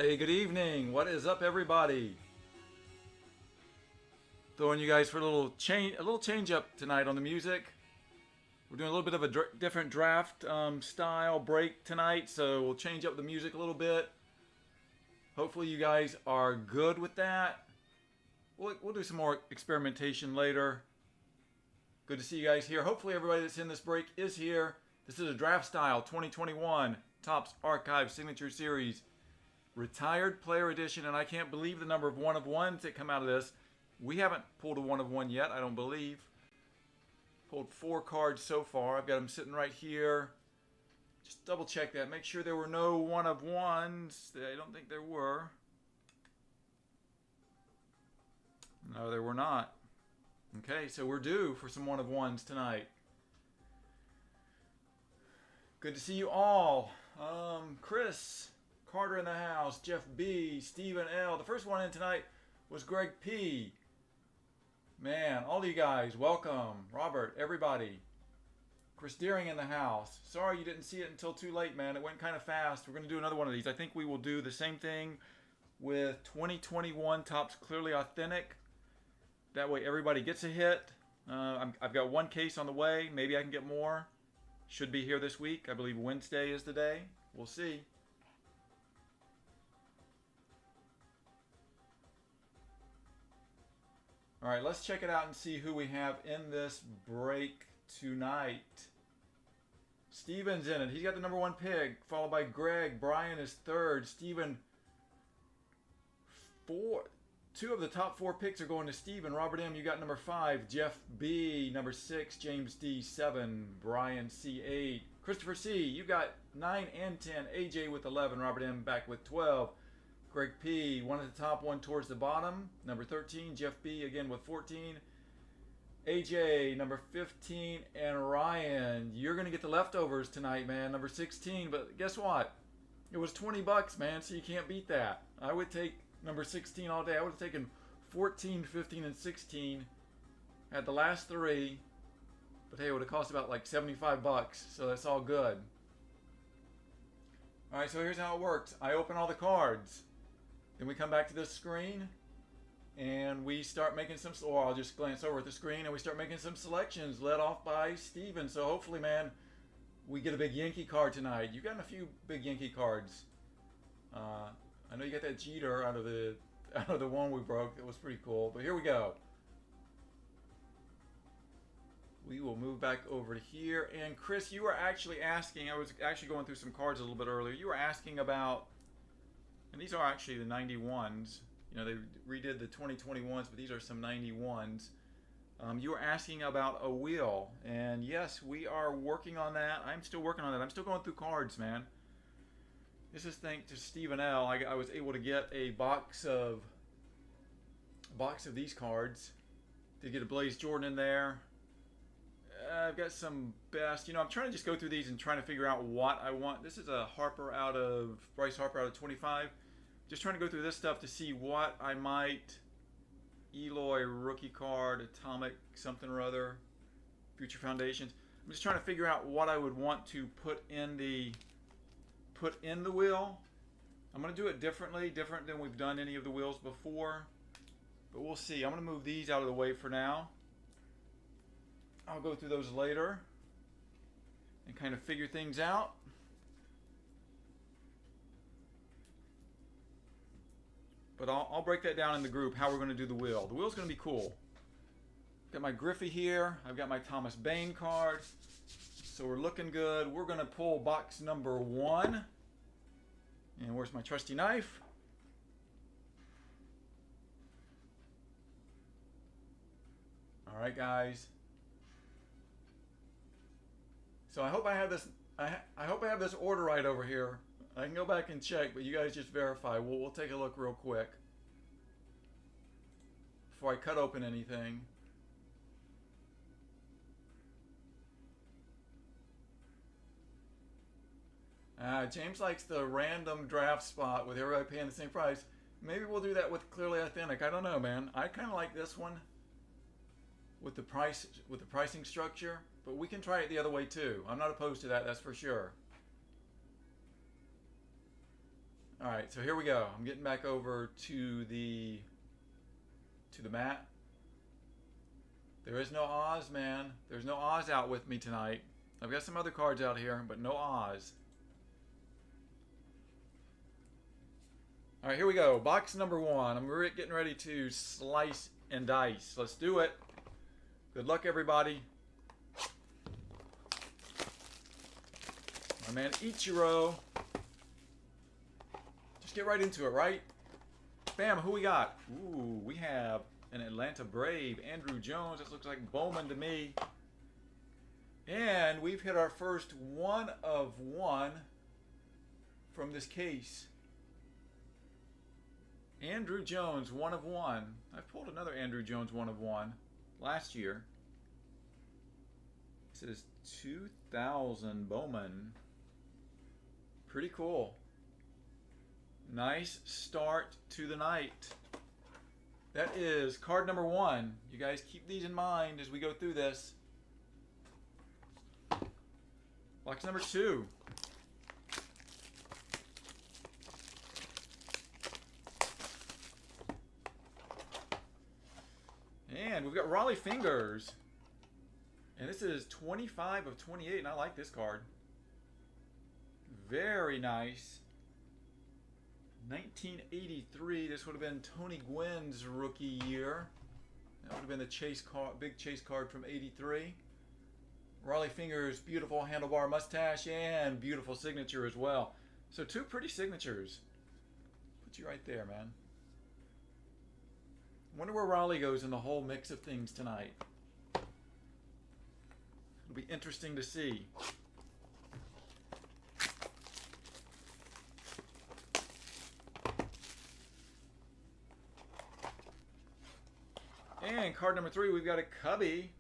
Hey, good evening. What is up, everybody? Throwing you guys for a little change up tonight on the music. We're doing a little bit of a different draft style break tonight, so we'll change up the music a little bit. Hopefully, you guys are good with that. We'll do some more experimentation later. Good to see you guys here. Hopefully, everybody that's in this break is here. This is a draft style 2021 Topps Archive Signature Series Retired Player Edition, and I can't believe the number of one of ones that come out of this. We haven't pulled a one of one yet, I don't believe. Pulled 4 cards so far. I've got them sitting right here. Just double check that. Make sure there were no one of ones. I don't think there were. No, there were not. Okay, so we're due for some one of ones tonight. Good to see you all. Chris, Carter in the house, Jeff B, Stephen L. The first one in tonight was Greg P. Man, all of you guys, welcome. Robert, everybody. Chris Deering in the house. Sorry you didn't see it until too late, man. It went kind of fast. We're going to do another one of these. I think we will do the same thing with 2021 Topps Clearly Authentic. That way everybody gets a hit. I've got one case on the way. Maybe I can get more. Should be here this week. I believe Wednesday is the day. We'll see. All right, let's check it out and see who we have in this break tonight. Steven's in it. He's got the number 1 pick, followed by Greg. Brian is third. Steven, 4. 2 of the top 4 picks are going to Steven. Robert M, you got number 5. Jeff B, number 6. James D, 7. Brian C, 8. Christopher C, you got 9 and 10. AJ with 11. Robert M back with 12. Greg P, one at the top, one towards the bottom. Number 13, Jeff B, again with 14. AJ, number 15, and Ryan, you're going to get the leftovers tonight, man. Number 16, but guess what? It was $20, man, so you can't beat that. I would take number 16 all day. I would have taken 14, 15, and 16 at the last 3. But hey, it would have cost about like $75, so that's all good. All right, so here's how it works. I open all the cards. Then we come back to this screen and we start making some, or I'll just glance over at the screen and we start making some selections led off by Steven. So hopefully, man, we get a big Yankee card tonight. You've gotten a few big Yankee cards. I know you got that Jeter out of the one we broke. It was pretty cool, but here we go. We will move back over to here. And Chris, you were actually asking, I was actually going through some cards a little bit earlier. You were asking about, and these are actually the 91s. You know, they redid the 2021s, but these are some 91s. You were asking about a wheel. And yes, we are working on that. I'm still working on that. I'm still going through cards, man. This is thanks to Stephen L. I was able to get a box of these cards. Did get a Blaze Jordan in there. I've got some best. You know, I'm trying to just go through these and trying to figure out what I want. This is a Bryce Harper out of 25. Just trying to go through this stuff to see what I might. Eloy rookie card, Atomic something or other, Future Foundations. I'm just trying to figure out what I would want to put in the wheel. I'm going to do it different than we've done any of the wheels before. But we'll see. I'm going to move these out of the way for now. I'll go through those later and kind of figure things out. But I'll break that down in the group, how we're going to do the wheel. The wheel's going to be cool. Got my Griffey here. I've got my Thomas Bain card. So we're looking good. We're going to pull box number 1. And where's my trusty knife? All right, guys. So I hope I have this. I hope I have this order right over here. I can go back and check, but you guys just verify. We'll take a look real quick before I cut open anything. James likes the random draft spot with everybody paying the same price. Maybe we'll do that with Clearly Authentic. I don't know, man. I kind of like this one with the pricing structure, but we can try it the other way too. I'm not opposed to that, that's for sure. All right, so here we go. I'm getting back over to the mat. There is no Oz, man. There's no Oz out with me tonight. I've got some other cards out here, but no Oz. All right, here we go. Box number 1. I'm getting ready to slice and dice. Let's do it. Good luck, everybody. My man Ichiro. Just get right into it, right? Bam, who we got? Ooh, we have an Atlanta Brave, Andrew Jones. This looks like Bowman to me. And we've hit our first 1 of 1 from this case. Andrew Jones, 1 of 1. I've pulled another Andrew Jones 1 of 1 last year. This is 2000 Bowman. Pretty cool. Nice start to the night. That is card number 1. You guys keep these in mind as we go through this. Box number 2. And we've got Raleigh Fingers. And this is 25 of 28, and I like this card. Very nice. 1983. This would have been Tony Gwynn's rookie year. That would have been the chase card, big chase card from '83. Raleigh Fingers, beautiful handlebar mustache and beautiful signature as well. So 2 pretty signatures. Put you right there, man. Wonder where Raleigh goes in the whole mix of things tonight. It'll be interesting to see. And card number 3, we've got a Cubby.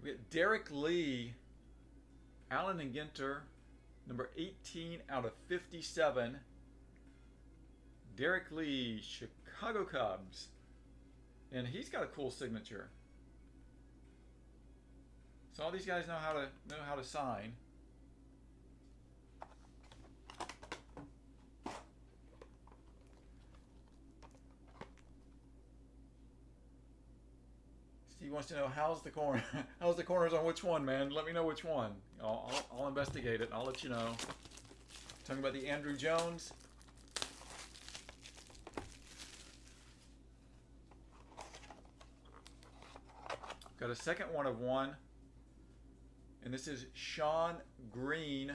We got Derek Lee, Allen and Ginter, number 18 out of 57. Derek Lee, Chicago Cubs. And he's got a cool signature. So all these guys know how to sign. Steve wants to know how's the corners on which one, man. Let me know which one. I'll investigate it. I'll let you know. Talking about the Andrew Jones. Got a second 1 of 1. And this is Sean Green,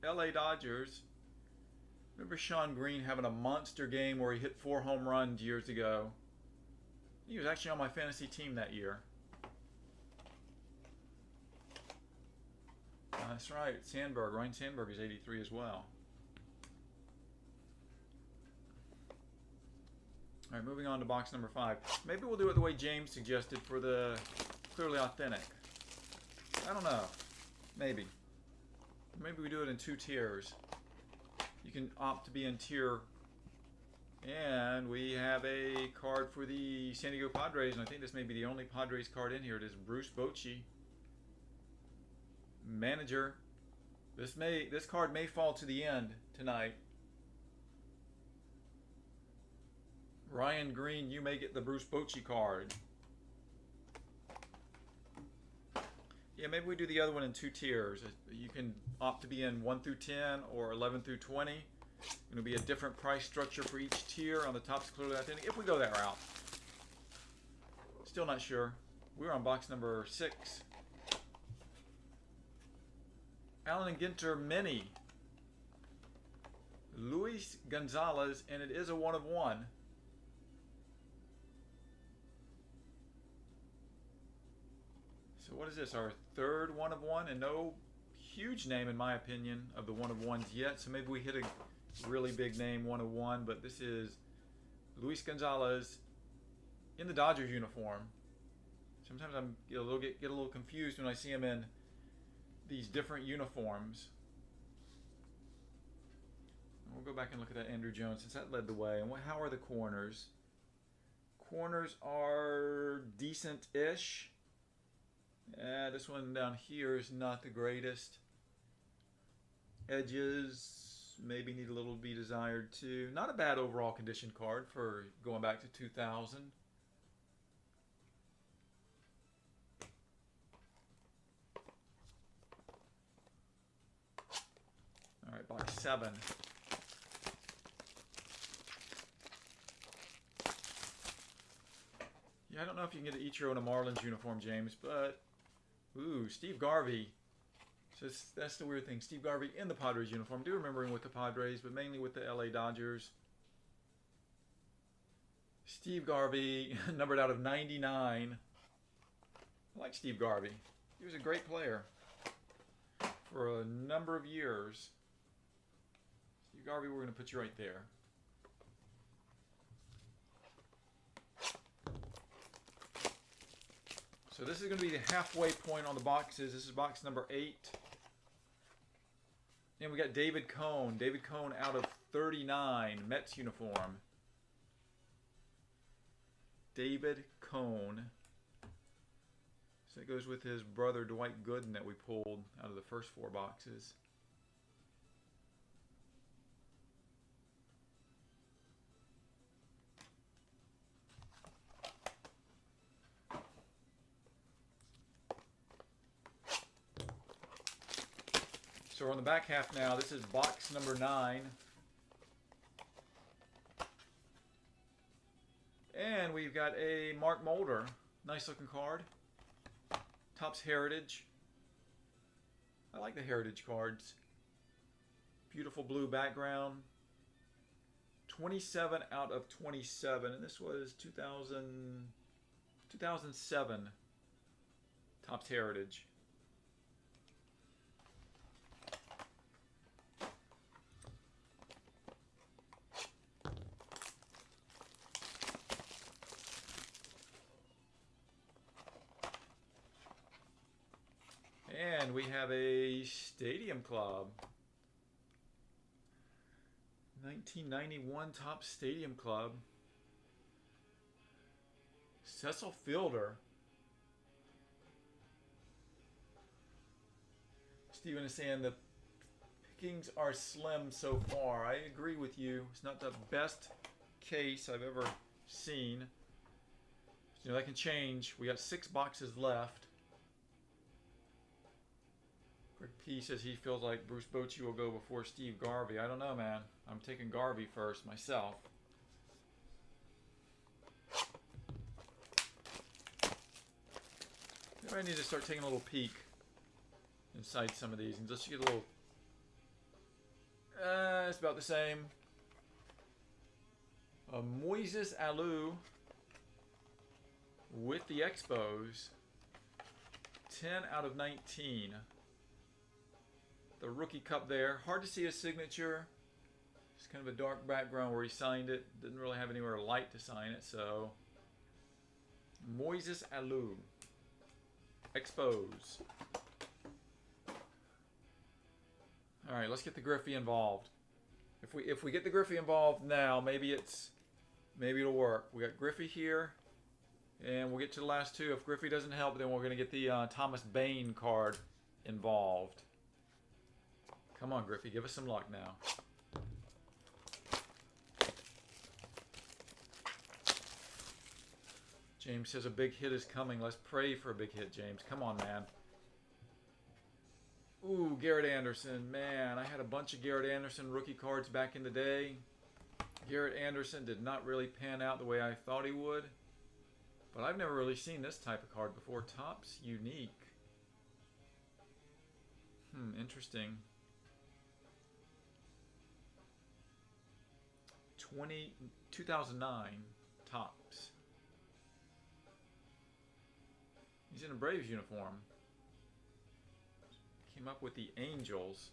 LA Dodgers. Remember Sean Green having a monster game where he hit 4 home runs years ago? He was actually on my fantasy team that year. That's right, Sandberg. Ryan Sandberg is 83 as well. All right, moving on to box number 5. Maybe we'll do it the way James suggested for the clearly authentic. I don't know. Maybe. Maybe we do it in 2 tiers. You can opt to be in tier. And we have a card for the San Diego Padres, and I think this may be the only Padres card in here. It is Bruce Bochy, manager. This card may fall to the end tonight. Ryan Green, you may get the Bruce Bochy card. Yeah, maybe we do the other one in 2 tiers. You can opt to be in 1 through 10 or 11 through 20. It'll be a different price structure for each tier. On the top's clearly authentic. If we go that route. Still not sure. We're on box number 6. Allen and Ginter Mini. Luis Gonzalez, and it is a 1 of 1. So what is this? Our third 1 of 1, and no huge name in my opinion of the 1 of 1s yet. So maybe we hit a really big name 1 of 1, but this is Luis Gonzalez in the Dodgers uniform. Sometimes I'm get a little confused when I see him in these different uniforms. We'll go back and look at that Andrew Jones since that led the way. And how are the corners? Corners are decent-ish. This one down here is not the greatest. Edges maybe need a little to be desired too. Not a bad overall condition card for going back to 2000. All right, box 7. Yeah, I don't know if you can get an Ichiro in a Marlins uniform, James, but ooh, Steve Garvey. So that's the weird thing. Steve Garvey in the Padres uniform. I do remember him with the Padres, but mainly with the LA Dodgers. Steve Garvey, numbered out of 99. I like Steve Garvey. He was a great player for a number of years. Steve Garvey, we're going to put you right there. So this is going to be the halfway point on the boxes. This is box number 8. And we got David Cone. David Cone out of 39. Mets uniform. David Cone. So it goes with his brother Dwight Gooden that we pulled out of the first 4 boxes. So we're on the back half now. This is box number 9. And we've got a Mark Mulder. Nice looking card. Topps Heritage. I like the Heritage cards. Beautiful blue background. 27 out of 27. And this was 2007. Topps Heritage. And we have a Stadium Club. 1991 Topps Stadium Club. Cecil Fielder. Steven is saying the pickings are slim so far. I agree with you. It's not the best case I've ever seen. You know, that can change. We got 6 boxes left. P says he feels like Bruce Bochy will go before Steve Garvey. I don't know, man. I'm taking Garvey first myself. Maybe I need to start taking a little peek inside some of these and just get a little... it's about the same. Moises Alou with the Expos. 10 out of 19. The rookie cup there. Hard to see his signature. It's kind of a dark background where he signed it. Didn't really have anywhere light to sign it, so. Moises Alou. Expos. Alright, let's get the Griffey involved. If we get the Griffey involved now, maybe it'll work. We got Griffey here. And we'll get to the last 2. If Griffey doesn't help, then we're going to get the Thomas Bain card involved. Come on, Griffey, give us some luck now. James says a big hit is coming. Let's pray for a big hit, James. Come on, man. Ooh, Garrett Anderson. Man, I had a bunch of Garrett Anderson rookie cards back in the day. Garrett Anderson did not really pan out the way I thought he would. But I've never really seen this type of card before. Topps Unique. Interesting. 2009 Topps. He's in a Braves uniform. Came up with the Angels.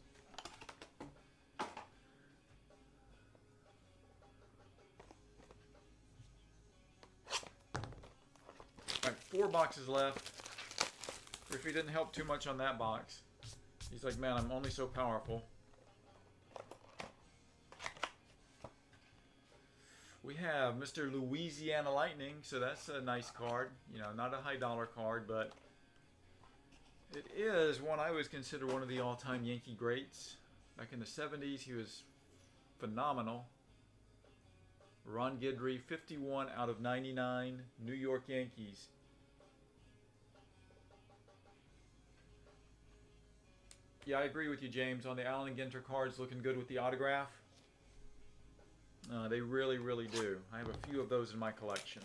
Alright, 4 boxes left. Griffey didn't help too much on that box. He's like, man, I'm only so powerful. We have Mr. Louisiana Lightning, so that's a nice card. You know, not a high dollar card, but it is one I would consider one of the all-time Yankee greats. Back in the 70s, he was phenomenal. Ron Guidry, 51 out of 99, New York Yankees. Yeah, I agree with you, James, on the Allen Ginter cards, looking good with the autograph. They really, really do. I have a few of those in my collection.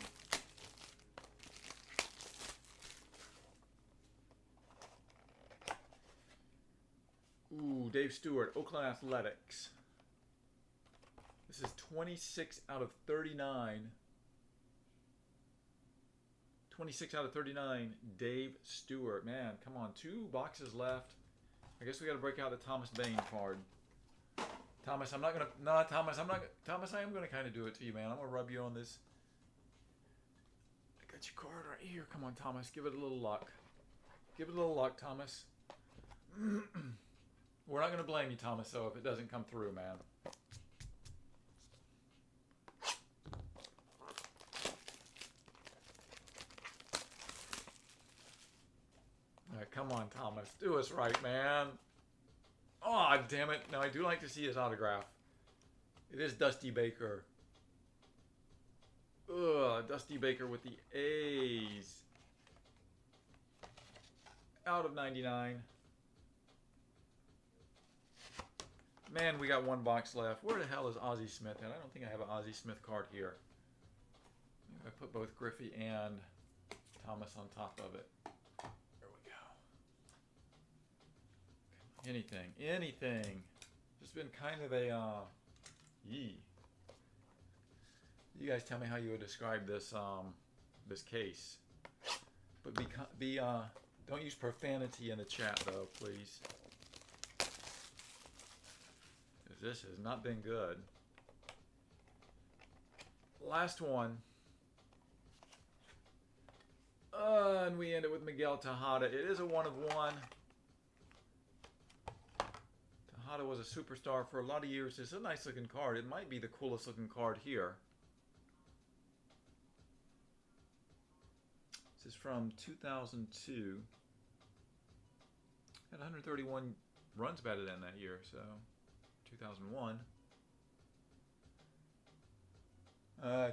Ooh, Dave Stewart, Oakland Athletics. This is 26 out of 39. 26 out of 39, Dave Stewart. Man, come on, 2 boxes left. I guess we got to break out the Thomas Bain card. Thomas, I'm not going to... No, Thomas, I'm not... Thomas, I am going to kind of do it to you, man. I'm going to rub you on this. I got your card right here. Come on, Thomas. Give it a little luck. Give it a little luck, Thomas. We're not going to blame you, Thomas, though, if it doesn't come through, man. All right, come on, Thomas. Do us right, man. Oh, damn it. Now, I do like to see his autograph. It is Dusty Baker. Ugh, Dusty Baker with the A's. Out of 99. Man, we got 1 box left. Where the hell is Ozzie Smith? And I don't think I have an Ozzie Smith card here. Maybe I put both Griffey and Thomas on top of it. There we go. Anything. Anything. Just been kind of a, yee. You guys tell me how you would describe this, this case. But don't use profanity in the chat, though, please. This has not been good. Last one. And we end it with Miguel Tejada. It is a 1 of 1. Tejada was a superstar for a lot of years. It's a nice looking card. It might be the coolest looking card here. This is from 2002. Had 131 runs batted in that year, so 2001.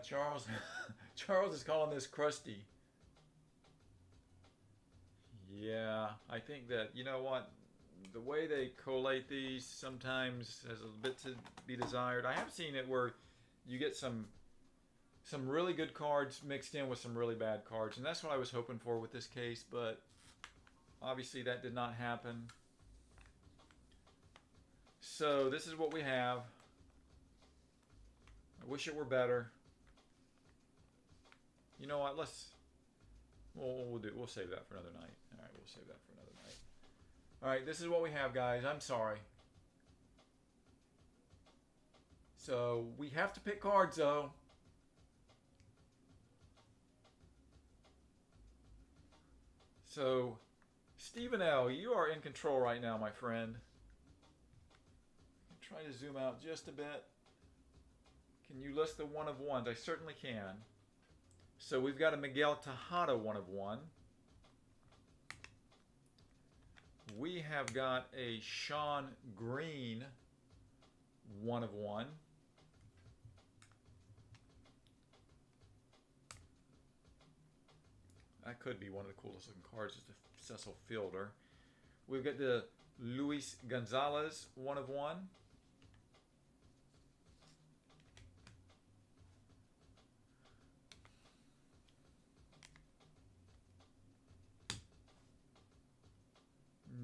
Charles Charles is calling this crusty. Yeah, I think that, you know what, the way they collate these sometimes has a bit to be desired. I have seen it where you get some really good cards mixed in with some really bad cards, and that's what I was hoping for with this case, but obviously that did not happen. So this is what we have. I wish it were better. You know what? We'll save that for another night. All right, we'll save that for another night. All right, this is what we have, guys. I'm sorry. So we have to pick cards, though. So, Stephen L., you are in control right now, my friend. Try to zoom out just a bit. Can you list the 1 of 1s? I certainly can. So we've got a Miguel Tejada 1 of 1. We have got a Sean Green 1 of 1. That could be one of the coolest looking cards, just a Cecil Fielder. We've got the Luis Gonzalez 1 of 1.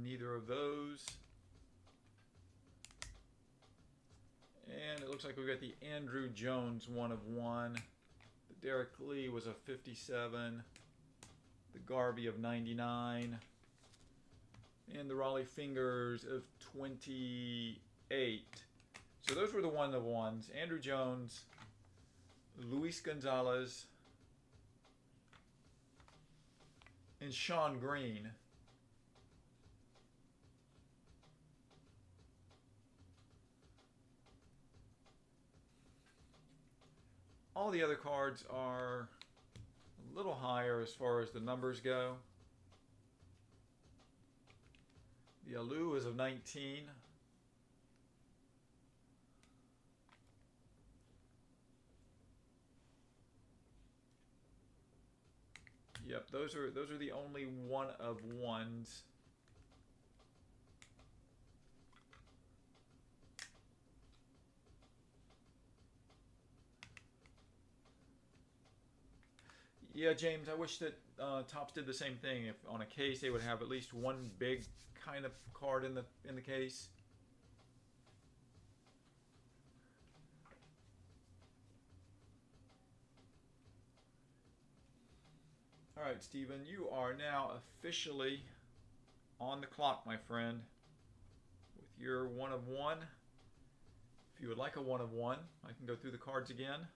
Neither of those. And it looks like we've got the Andrew Jones 1 of 1. The Derek Lee was a 57. The Garvey of 99. And the Raleigh Fingers of 28. So those were the 1 of 1s. Andrew Jones, Luis Gonzalez, and Sean Green. All the other cards are a little higher as far as the numbers go. The Alou is of 19. Yep, those are the only one of ones. Yeah, James, I wish that Topps did the same thing. If on a case they would have at least one big kind of card in the case. All right, Stephen, you are now officially on the clock, my friend, with your one of one. If you would like a one of one, I can go through the cards again.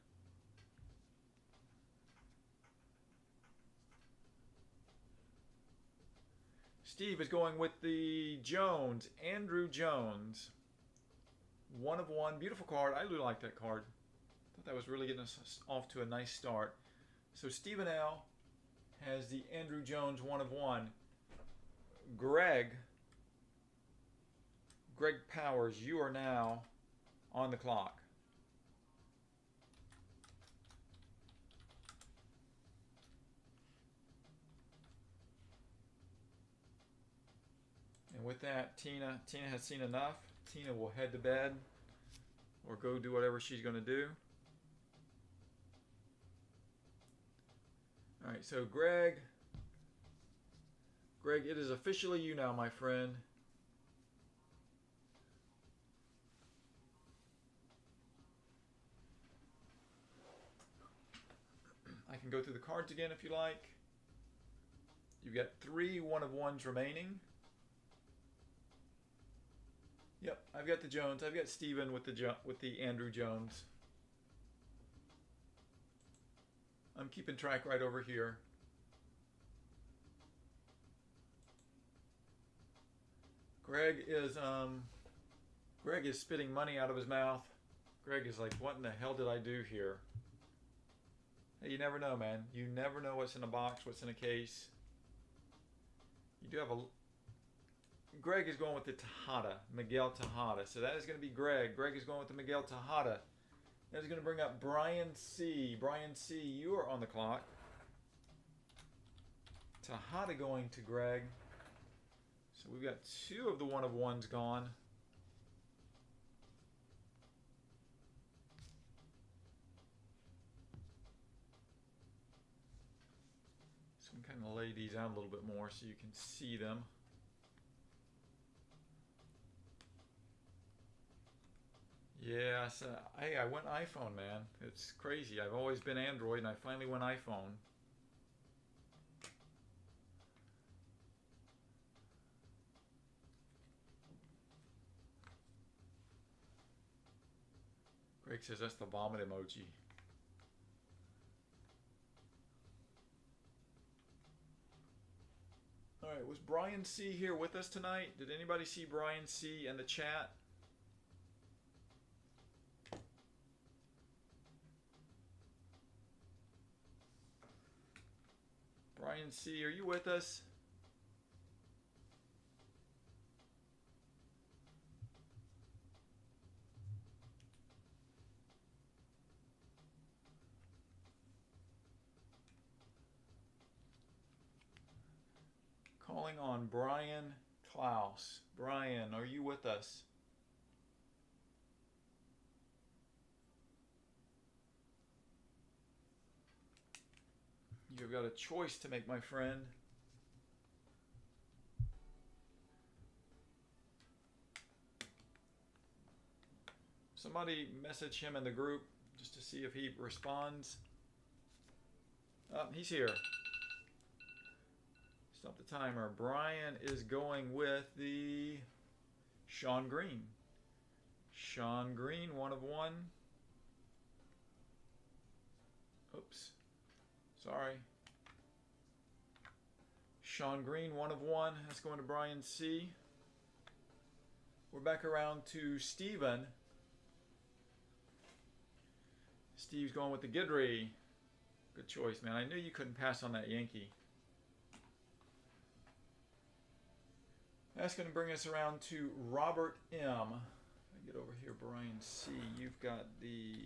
Steve is going with the Jones, Andrew Jones. One of one, beautiful card. I really like that card. Thought that was really getting us off to a nice start. So Stephen L has the Andrew Jones one of one. Greg Powers, you are now on the clock. And with that, Tina has seen enough. Tina will head to bed or go do whatever she's going to do. All right, so Greg, it is officially you now, my friend. I can go through the cards again if you like. You've got 3 one of ones remaining. Yep, I've got the Jones. I've got Steven with the Andrew Jones. I'm keeping track right over here. Greg is spitting money out of his mouth. Greg is like, what in the hell did I do here? Hey, you never know, man. You never know what's in a box, what's in a case. You do have a... Greg is going with the Tejada, Miguel Tejada. So that is going to be Greg. Greg is going with the Miguel Tejada. That is going to bring up Brian C. Brian C., you are on the clock. Tejada going to Greg. So we've got 2 of the one of ones gone. So I'm kind of lay these out a little bit more so you can see them. Yeah, so, hey, I went iPhone, man. It's crazy. I've always been Android, and I finally went iPhone. Greg says that's the vomit emoji. All right, was Brian C. here with us tonight? Did anybody see Brian C. in the chat? Brian C., are you with us? Calling on Brian Klaus. Brian, are you with us? You've got a choice to make, my friend. Somebody message him in the group just to see if he responds. He's here. Stop the timer. Brian is going with the Sean Green. Sean Green, one of one. Oops. Sorry. Sean Green, one of one. That's going to Brian C. We're back around to Steven. Steve's going with the Guidry. Good choice, man. I knew you couldn't pass on that Yankee. That's going to bring us around to Robert M. I get over here, Brian C. You've got the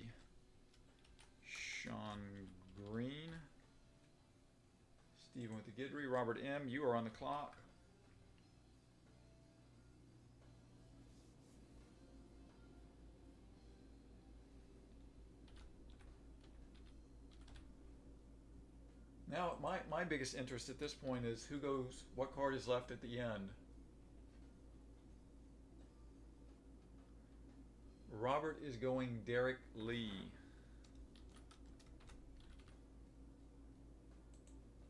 Sean Green. Steven with the Gidry. Robert M., you are on the clock. Now, my biggest interest at this point is who goes, what card is left at the end. Robert is going Derek Lee.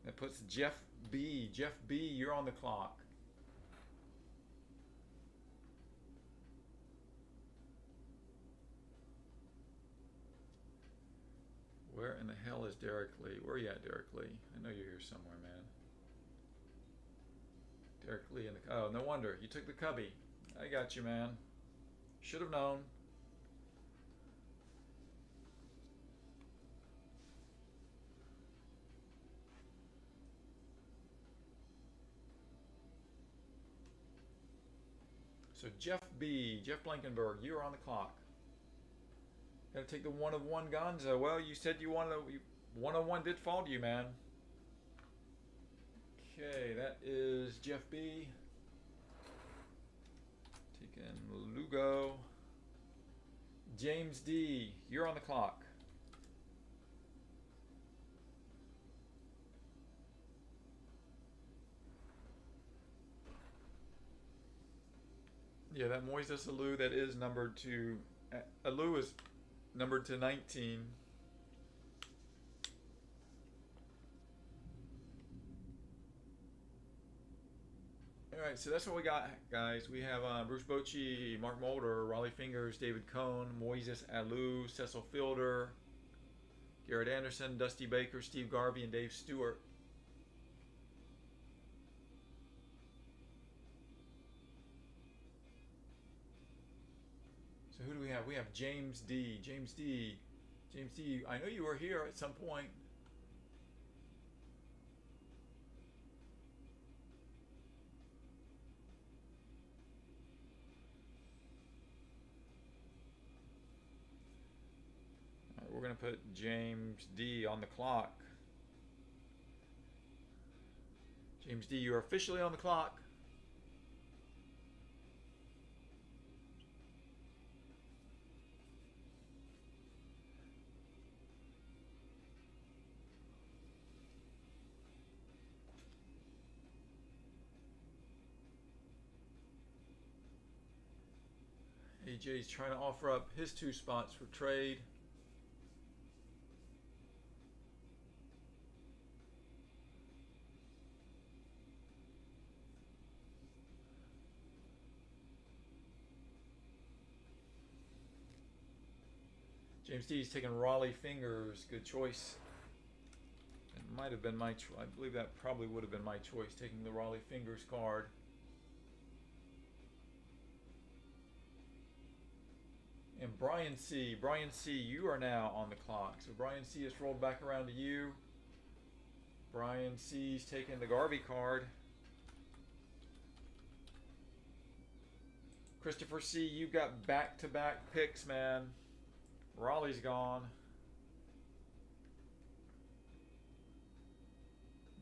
That puts Jeff B. Jeff B., you're on the clock. Where in the hell is Derek Lee? Where are you at, Derek Lee? I know you're here somewhere, man. Derek Lee in the... Oh, no wonder. You took the cubby. I got you, man. Should have known. So Jeff B., Jeff Blankenberg, you're on the clock. Got to take the one of one Gonzo. Well, you said you wanted a one of one did fall to you, man. Okay, that is Jeff B. Taking Lugo. James D., you're on the clock. Yeah, that Moises Alou, that is numbered to... Alou is numbered to 19. Alright, so that's what we got, guys. We have Bruce Bochy, Mark Mulder, Raleigh Fingers, David Cohn, Moises Alou, Cecil Fielder, Garrett Anderson, Dusty Baker, Steve Garvey, and Dave Stewart. So who do we have? We have James D. James D. James D. I know you were here at some point. All right, we're going to put James D. on the clock. James D., you're officially on the clock. AJ's trying to offer up his 2 spots for trade. James D's taking Raleigh Fingers. Good choice. It might have been my choice. I believe that probably would have been my choice, taking the Raleigh Fingers card. And Brian C., you are now on the clock. So Brian C. has rolled back around to you. Brian C.'s taking the Garvey card. Christopher C., you've got back-to-back picks, man. Raleigh's gone.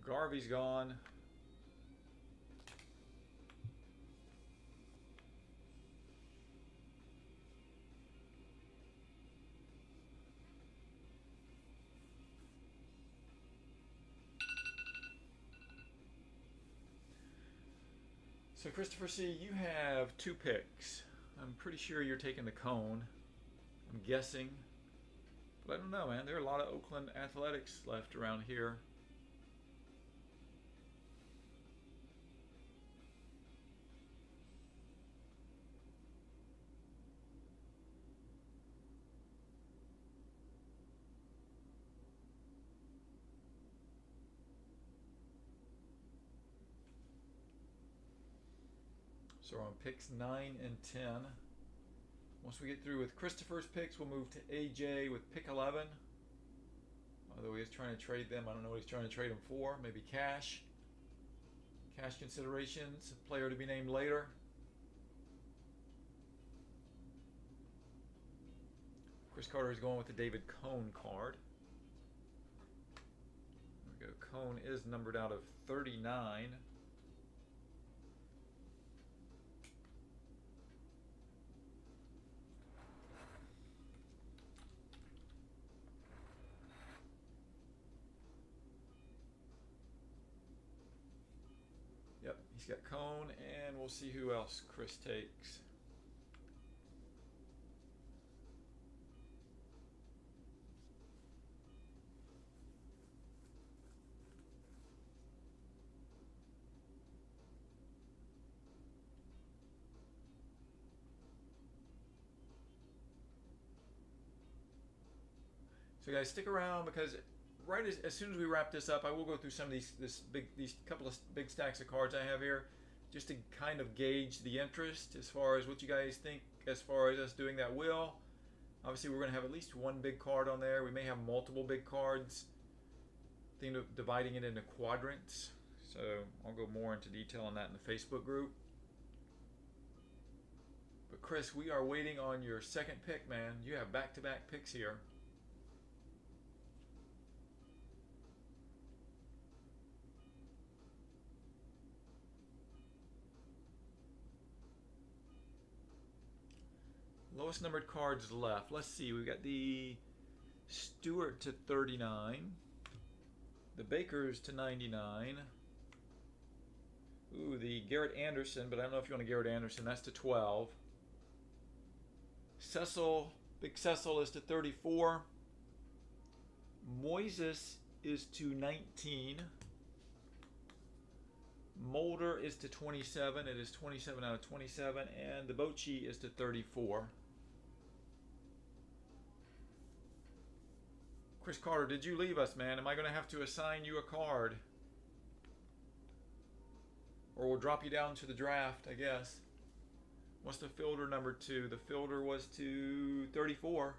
Garvey's gone. So Christopher C., you have 2 picks. I'm pretty sure you're taking the cone. I'm guessing. But I don't know, man. There are a lot of Oakland Athletics left around here. So we're on picks 9 and 10. Once we get through with Christopher's picks, we'll move to AJ with pick 11. Although he's trying to trade them, I don't know what he's trying to trade them for. Maybe cash. Cash considerations. A player to be named later. Chris Carter is going with the David Cohn card. There we go, cone is numbered out of 39. Yep, he's got cone, and we'll see who else Chris takes. So guys, stick around because right as soon as we wrap this up, I will go through some of these couple of big stacks of cards I have here, just to kind of gauge the interest as far as what you guys think as far as us doing that wheel. Obviously, we're going to have at least one big card on there. We may have multiple big cards. Thinking of dividing it into quadrants. So I'll go more into detail on that in the Facebook group. But Chris, we are waiting on your second pick, man. You have back-to-back picks here. Lowest numbered cards left. Let's see. We've got the Stewart to 39. The Bakers to 99. Ooh, the Garrett Anderson, but I don't know if you want a Garrett Anderson. That's to 12. Cecil, Big Cecil is to 34. Moises is to 19. Mulder is to 27. It is 27 out of 27. And the Bochy is to 34. Chris Carter, did you leave us, man? Am I going to have to assign you a card? Or we'll drop you down to the draft, I guess. What's the fielder number 2? The fielder was to 34.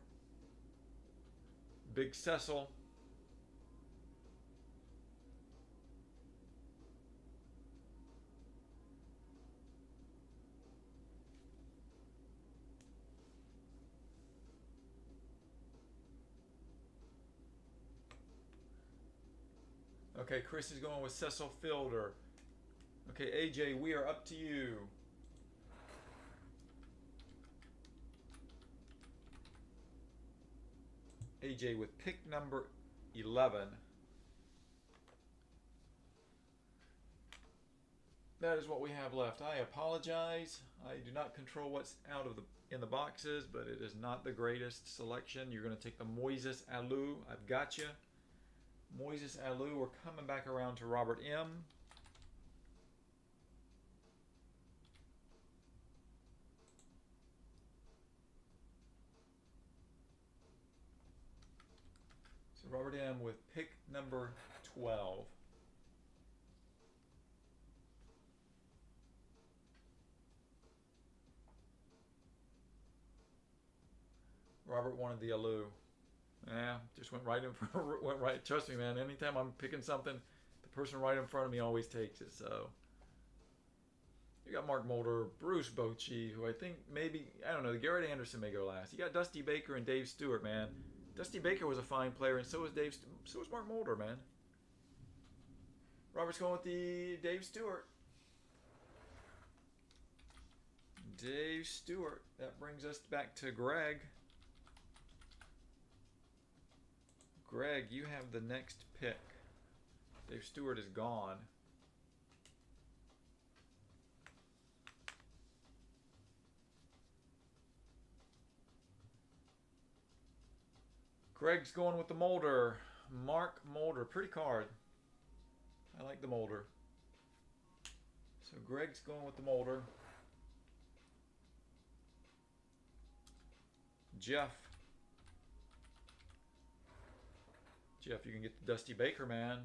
Big Cecil. Okay, Chris is going with Cecil Fielder. Okay, AJ, we are up to you. AJ with pick number 11. That is what we have left. I apologize. I do not control what's out of in the boxes, but it is not the greatest selection. You're going to take the Moises Alou. I've got you. Moises Alou. We're coming back around to Robert M. So Robert M with pick number 12. Robert wanted the Alou. Yeah, just went right in front. Went right. Trust me, man. Anytime I'm picking something, the person right in front of me always takes it. So you got Mark Mulder, Bruce Bochy, who I think maybe, I don't know. Garrett Anderson may go last. You got Dusty Baker and Dave Stewart, man. Dusty Baker was a fine player, and so was Dave. So was Mark Mulder, man. Robert's going with the Dave Stewart. Dave Stewart. That brings us back to Greg. Greg, you have the next pick. Dave Stewart is gone. Greg's going with the Mulder. Mark Mulder. Pretty card. I like the Mulder. So Greg's going with the Mulder. Jeff. Jeff, you can get the Dusty Baker, man.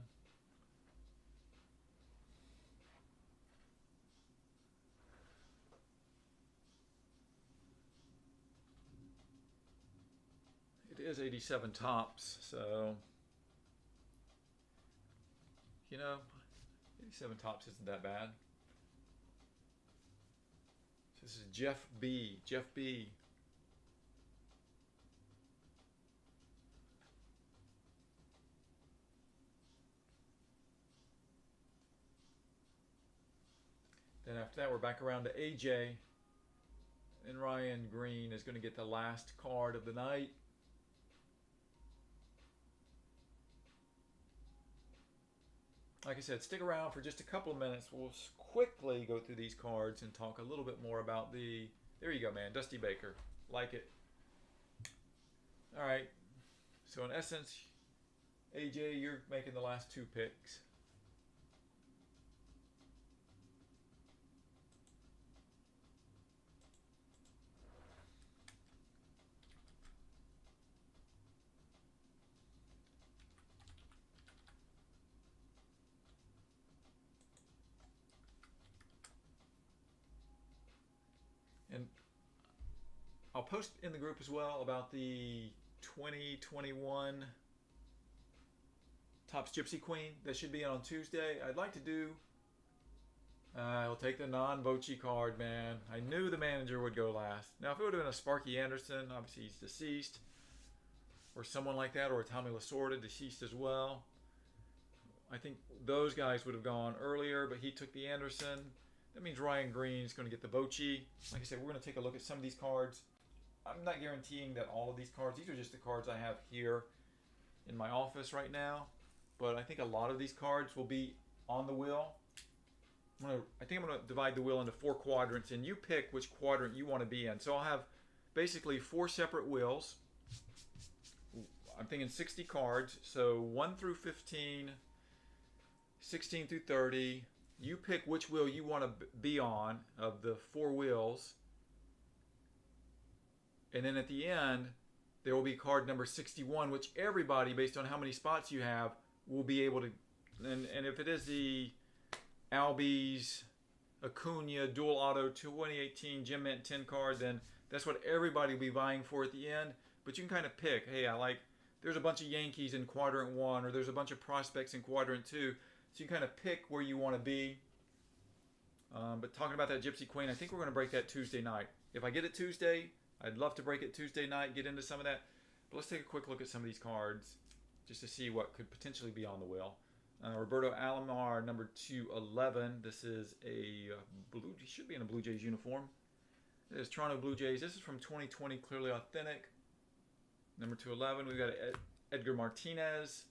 It is 87 tops, so, you know, 87 tops isn't that bad. So this is Jeff B. Jeff B. Then after that, we're back around to AJ. And Ryan Green is going to get the last card of the night. Like I said, stick around for just a couple of minutes. We'll quickly go through these cards and talk a little bit more about the... There you go, man. Dusty Baker. Like it. All right. So in essence, AJ, you're making the last two picks. And I'll post in the group as well about the 2021 Topps Gypsy Queen that should be on Tuesday. I'd like to do... I'll take the non-Bochy card, man. I knew the manager would go last. Now, if it would have been a Sparky Anderson, obviously he's deceased, or someone like that, or a Tommy Lasorda, deceased as well. I think those guys would have gone earlier, but he took the Anderson. That means Ryan Green is going to get the Bochy. Like I said, we're going to take a look at some of these cards. I'm not guaranteeing that all of these cards, these are just the cards I have here in my office right now. But I think a lot of these cards will be on the wheel. I think I'm going to divide the wheel into 4 quadrants, and you pick which quadrant you want to be in. So I'll have basically 4 separate wheels. I'm thinking 60 cards. So 1 through 15, 16 through 30. You pick which wheel you want to be on of the 4 wheels. And then at the end, there will be card number 61, which everybody, based on how many spots you have, will be able to... And if it is the Albies Acuna Dual Auto 2018 Gem Mint 10 card, then that's what everybody will be vying for at the end. But you can kind of pick, hey, there's a bunch of Yankees in quadrant 1, or there's a bunch of prospects in quadrant 2. So you kind of pick where you want to be. But talking about that Gypsy Queen, I think we're going to break that Tuesday night. If I get it Tuesday, I'd love to break it Tuesday night, get into some of that. But let's take a quick look at some of these cards just to see what could potentially be on the wheel. Roberto Alomar, number 211. This is a should be in a Blue Jays uniform. It is Toronto Blue Jays. This is from 2020, clearly authentic. Number 211, we've got Edgar Martinez.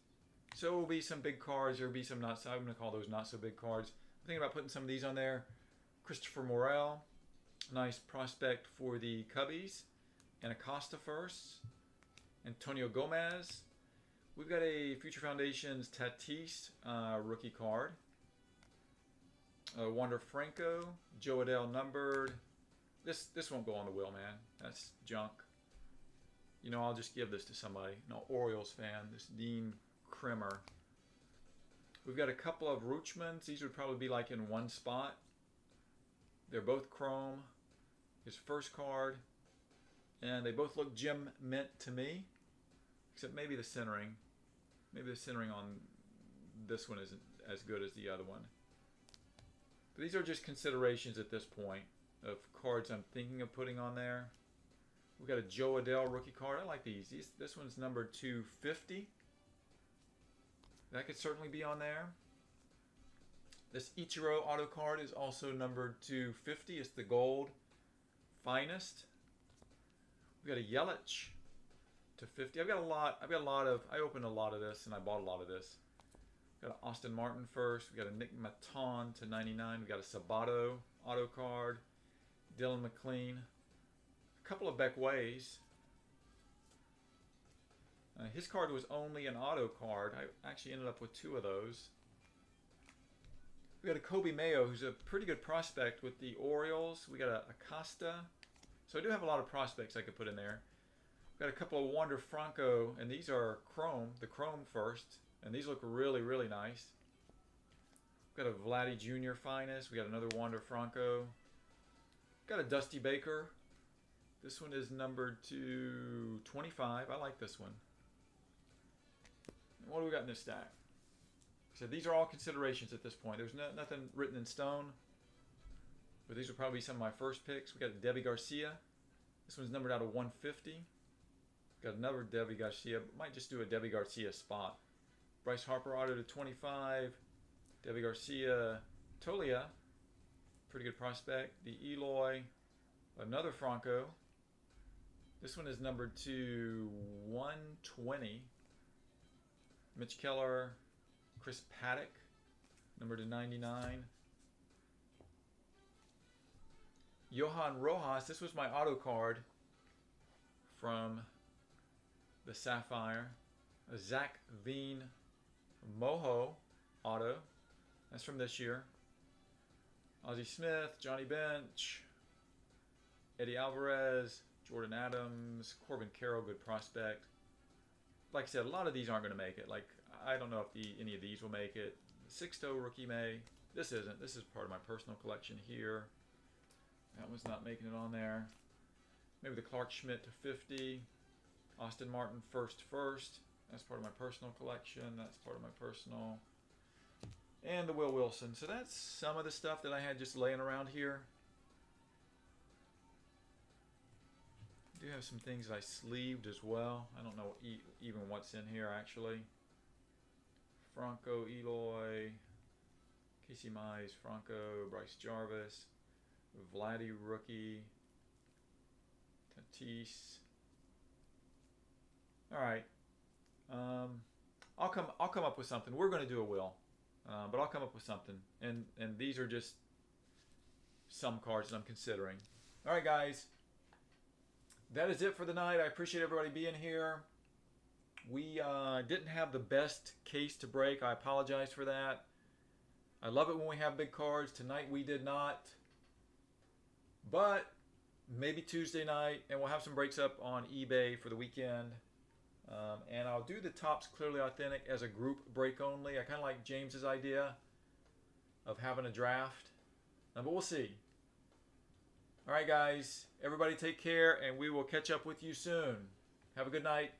So there will be some big cards. There will be some not so, I'm going to call those not so big cards. I'm thinking about putting some of these on there. Christopher Morel, nice prospect for the Cubbies. And Acosta first. Antonio Gomez. We've got a Future Foundations Tatis rookie card. Wander Franco, Joe Adell numbered. This won't go on the wheel, man. That's junk. You know, I'll just give this to somebody. An Orioles fan. This Dean Krimmer. We've got a couple of Roochmans. These would probably be like in one spot. They're both chrome. His first card. And they both look gem mint to me. Except maybe the centering. Maybe the centering on this one isn't as good as the other one. But these are just considerations at this point of cards I'm thinking of putting on there. We've got a Joe Adell rookie card. I like these. This one's numbered 250. That could certainly be on there. This Ichiro auto card is also numbered 250. It's the gold finest. We've got a Yelich to 50. I opened a lot of this and I bought a lot of this. Got an Austin Martin first. We got a Nick Maton to 99. We got a Sabato auto card. Dylan McLean. A couple of Beck Ways. His card was only an auto card. I actually ended up with 2 of those. We got a Kobe Mayo, who's a pretty good prospect with the Orioles. We got a Acosta. So I do have a lot of prospects I could put in there. Got a couple of Wander Franco, and these are chrome, the chrome first, and these look really, really nice. Got a Vladdy Jr. finest. We got another Wander Franco. Got a Dusty Baker. This one is numbered to 25. I like this one. And what do we got in this stack? So these are all considerations at this point. There's nothing written in stone, but these will probably be some of my first picks. We got a Debbie Garcia. This one's numbered out of 150. Got another Debbie Garcia. Might just do a Debbie Garcia spot. Bryce Harper auto to 25. Debbie Garcia Tolia. Pretty good prospect. The Eloy, another Franco. This one is numbered to 120. Mitch Keller, Chris Paddock, numbered to 99. Johan Rojas, this was my auto card from the Sapphire. A Zach Veen Moho auto. That's from this year. Ozzie Smith, Johnny Bench, Eddie Alvarez, Jordan Adams, Corbin Carroll, good prospect. Like I said, a lot of these aren't going to make it. Like, I don't know if any of these will make it. Sixto rookie May. This isn't. This is part of my personal collection here. That one's not making it on there. Maybe the Clark Schmidt to 50. Austin Martin first. That's part of my personal collection. That's part of my personal. And the Will Wilson. So that's some of the stuff that I had just laying around here. I do have some things I sleeved as well. I don't know even what's in here actually. Franco, Eloy, Casey Mize, Franco, Bryce Jarvis, Vladdy rookie, Tatis. All right, I'll come up with something. We're going to do a will, but I'll come up with something. And these are just some cards that I'm considering. All right, guys. That is it for the night. I appreciate everybody being here. We didn't have the best case to break. I apologize for that. I love it when we have big cards. Tonight we did not. But maybe Tuesday night, and we'll have some breaks up on eBay for the weekend. And I'll do the Topps Clearly Authentic as a group break only. I kind of like James's idea of having a draft. But we'll see. All right, guys. Everybody take care, and we will catch up with you soon. Have a good night.